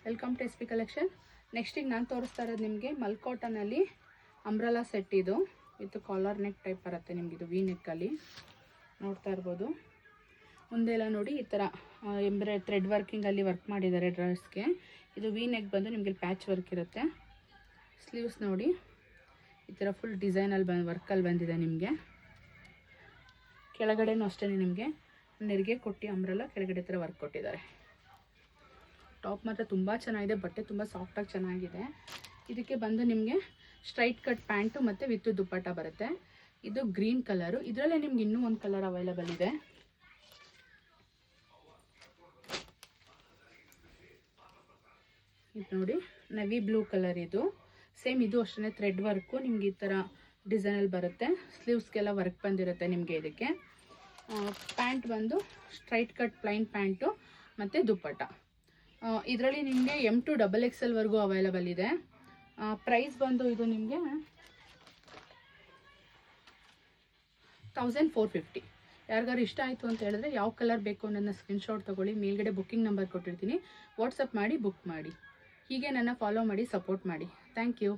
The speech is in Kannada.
Welcome to SP collection. ನೆಕ್ಸ್ಟಿಗೆ ನಾನು ತೋರಿಸ್ತಾ ಇರೋದು ನಿಮಗೆ ಮಲ್ಕೋಟನಲ್ಲಿ ಅಂಬ್ರೆಲಾ ಸೆಟ್. ಇದು ವಿತ್ ಕಾಲರ್ ನೆಕ್ ಟೈಪ್ ಬರುತ್ತೆ ನಿಮಗೆ. ಇದು ವಿ ನೆಕ್ಕಲ್ಲಿ ನೋಡ್ತಾ ಇರ್ಬೋದು. ಮುಂದೆಲ್ಲ ನೋಡಿ ಈ ಥರ ಥ್ರೆಡ್ ವರ್ಕಿಂಗಲ್ಲಿ ವರ್ಕ್ ಮಾಡಿದ್ದಾರೆ ಡ್ರೆಸ್ಗೆ. ಇದು ವಿ ನೆಕ್ ಬಂದು ನಿಮಗೆ ಪ್ಯಾಚ್ ವರ್ಕ್ ಇರುತ್ತೆ. ಸ್ಲೀವ್ಸ್ ನೋಡಿ ಈ ಥರ ಫುಲ್ ಡಿಸೈನಲ್ಲಿ ವರ್ಕಲ್ಲಿ ಬಂದಿದೆ ನಿಮಗೆ. ಕೆಳಗಡೆನೂ ಅಷ್ಟೇ ನಿಮಗೆ ನೆರಿಗೆ ಕೊಟ್ಟು ಅಂಬ್ರೆಲಾ ಕೆಳಗಡೆ ಥರ ವರ್ಕ್ ಕೊಟ್ಟಿದ್ದಾರೆ. ಟಾಪ್ ಮಾತ್ರ ತುಂಬ ಚೆನ್ನಾಗಿದೆ, ಬಟ್ಟೆ ತುಂಬ ಸಾಫ್ಟಾಗಿ ಚೆನ್ನಾಗಿದೆ. ಇದಕ್ಕೆ ಬಂದು ನಿಮಗೆ ಸ್ಟ್ರೈಟ್ ಕಟ್ ಪ್ಯಾಂಟು ಮತ್ತು ವಿತ್ ದುಪ್ಪಟ್ಟ ಬರುತ್ತೆ. ಇದು ಗ್ರೀನ್ ಕಲರು. ಇದರಲ್ಲೇ ನಿಮ್ಗೆ ಇನ್ನೂ ಒಂದು ಕಲರ್ ಅವೈಲೇಬಲ್ ಇದೆ. ಇದು ನೋಡಿ ನವಿ ಬ್ಲೂ ಕಲರ್. ಇದು ಸೇಮ್ ಇದು ಅಷ್ಟೇ ಥ್ರೆಡ್ ವರ್ಕು ನಿಮ್ಗೆ ಈ ಥರ ಡಿಸೈನಲ್ಲಿ ಬರುತ್ತೆ. ಸ್ಲೀವ್ಸ್ಗೆಲ್ಲ ವರ್ಕ್ ಬಂದಿರುತ್ತೆ ನಿಮಗೆ. ಇದಕ್ಕೆ ಪ್ಯಾಂಟ್ ಬಂದು ಸ್ಟ್ರೈಟ್ ಕಟ್ ಪ್ಲೈನ್ ಪ್ಯಾಂಟು ಮತ್ತು ದುಪ್ಪಟ್ಟ. ಇದರಲ್ಲಿ ನಿಮಗೆ M to XXL ವರೆಗೂ ಅವೈಲೇಬಲ್ ಇದೆ. ಪ್ರೈಸ್ ಬಂದು ಇದು ನಿಮಗೆ 1450. ಯಾರಿಗಾರು ಇಷ್ಟ ಆಯಿತು ಅಂತ ಹೇಳಿದ್ರೆ ಯಾವ ಕಲರ್ ಬೇಕು ಅನ್ನೋದನ್ನ ಸ್ಕ್ರೀನ್ಶಾಟ್ ತೊಗೊಳ್ಳಿ. ಮೇಲ್ಗಡೆ ಬುಕ್ಕಿಂಗ್ ನಂಬರ್ ಕೊಟ್ಟಿರ್ತೀನಿ, ವಾಟ್ಸಪ್ ಮಾಡಿ ಬುಕ್ ಮಾಡಿ. ಹೀಗೆ ನನ್ನ ಫಾಲೋ ಮಾಡಿ ಸಪೋರ್ಟ್ ಮಾಡಿ. Thank you.